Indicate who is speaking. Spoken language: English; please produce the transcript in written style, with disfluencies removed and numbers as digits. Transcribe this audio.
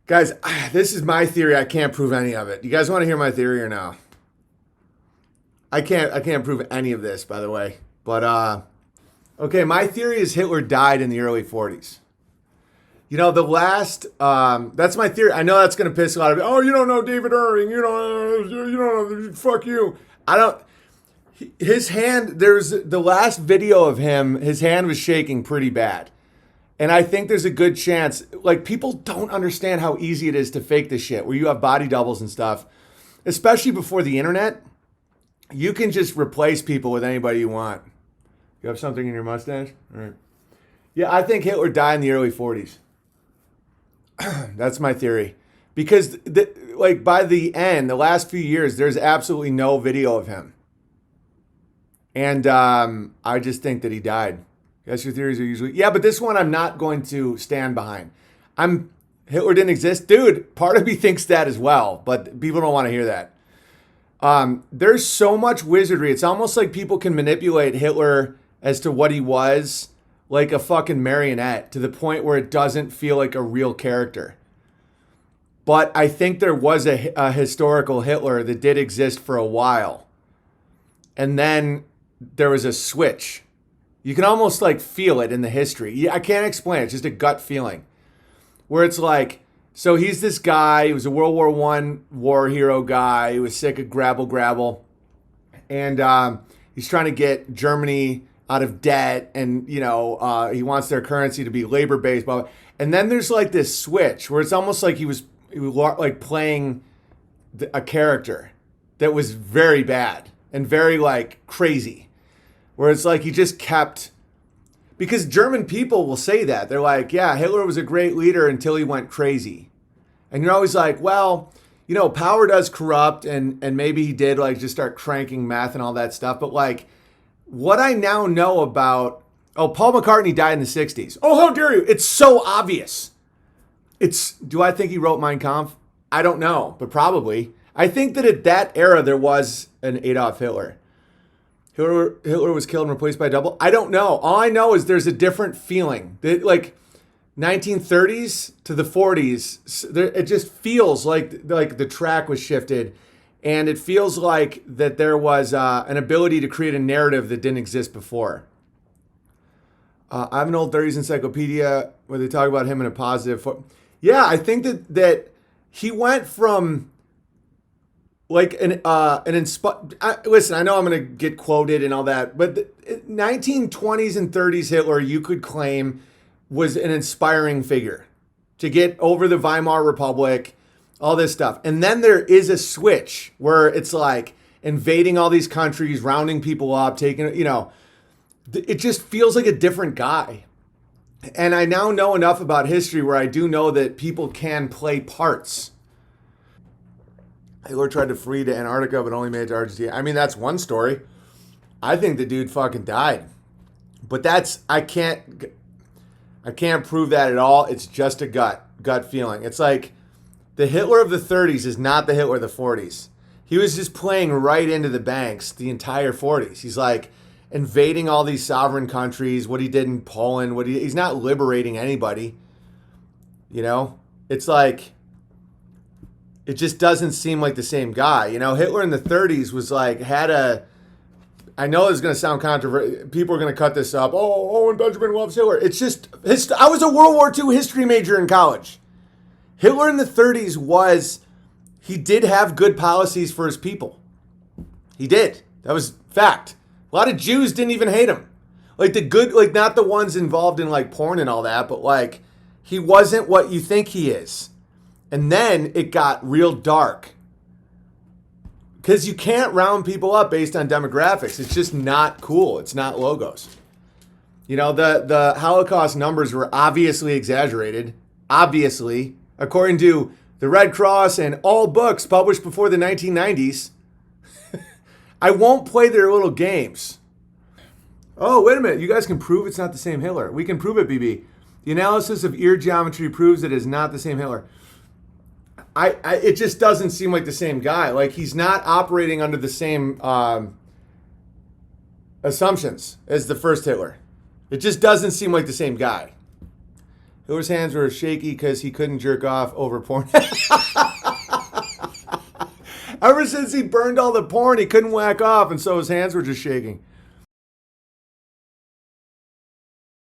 Speaker 1: Guys, this is my theory. I can't prove any of it. You guys want to hear my theory or no? I can't prove any of this, by the way. But okay, my theory is Hitler died in the early 40s. You know, that's my theory. I know that's going to piss a lot of people. Oh, you don't know David Irving. You don't know, fuck you. I don't, his hand, there's the last video of him, his hand was shaking pretty bad. And I think there's a good chance, like, people don't understand how easy it is to fake this shit, where you have body doubles and stuff, especially before the internet. You can just replace people with anybody you want. You have something in your mustache? All right. Yeah, I think Hitler died in the early 40s. That's my theory. Because, like, by the end, the last few years, there's absolutely no video of him. And I just think that he died. Guess your theories are usually... Yeah, but this one I'm not going to stand behind. Hitler didn't exist. Dude, part of me thinks that as well, but people don't want to hear that. There's so much wizardry. It's almost like people can manipulate Hitler as to what he was, like a fucking marionette, to the point where it doesn't feel like a real character. But I think there was a historical Hitler that did exist for a while. And then there was a switch. You can almost like feel it in the history. I can't explain it. It's just a gut feeling. Where it's like, so he's this guy. He was a World War I war hero guy. He was sick of grabble. And he's trying to get Germany out of debt. And, he wants their currency to be labor-based. And then there's like this switch where it's almost like he was like playing a character that was very bad and very like crazy. Where it's like he just kept, because German people will say that. They're like, yeah, Hitler was a great leader until he went crazy. And you're always like, well, power does corrupt, and maybe he did like just start cranking meth and all that stuff. But like, what I now know about, Paul McCartney died in the 60s. Oh, how dare you? It's so obvious. Do I think he wrote Mein Kampf? I don't know, but probably. I think that at that era, there was an Adolf Hitler. Hitler was killed and replaced by a double. I don't know. All I know is there's a different feeling. Like 1930s to the 40s, it just feels like the track was shifted, and it feels like that there was an ability to create a narrative that didn't exist before. I have an old 30s encyclopedia where they talk about him in a positive. Yeah, I think that he went from like listen, I know I'm going to get quoted and all that, but the 1920s and 30s Hitler, you could claim, was an inspiring figure to get over the Weimar Republic, all this stuff. And then there is a switch where it's like invading all these countries, rounding people up, taking, it just feels like a different guy. And I now know enough about history where I do know that people can play parts. Hitler tried to flee to Antarctica, but only made it to Argentina. I mean, that's one story. I think the dude fucking died. But I can't prove that at all. It's just a gut feeling. It's like the Hitler of the 30s is not the Hitler of the 40s. He was just playing right into the banks the entire 40s. He's like invading all these sovereign countries, what he did in Poland, he's not liberating anybody. It's like, it just doesn't seem like the same guy. Hitler in the 30s was like, I know it's going to sound controversial. People are going to cut this up. Oh, Owen Benjamin loves Hitler. It's just, I was a World War II history major in college. Hitler in the 30s he did have good policies for his people. He did. That was fact. A lot of Jews didn't even hate him. Like the good, like not the ones involved in like porn and all that, but like he wasn't what you think he is. And then it got real dark. Because you can't round people up based on demographics. It's just not cool. It's not logos. The Holocaust numbers were obviously exaggerated. Obviously. According to the Red Cross and all books published before the 1990s. I won't play their little games. Oh, wait a minute. You guys can prove it's not the same Hitler. We can prove it, BB. The analysis of ear geometry proves it is not the same Hitler. It just doesn't seem like the same guy. Like he's not operating under the same assumptions as the first Hitler. It just doesn't seem like the same guy. Hilbert's hands were shaky because he couldn't jerk off over porn. Ever since he burned all the porn, he couldn't whack off, and so his hands were just shaking.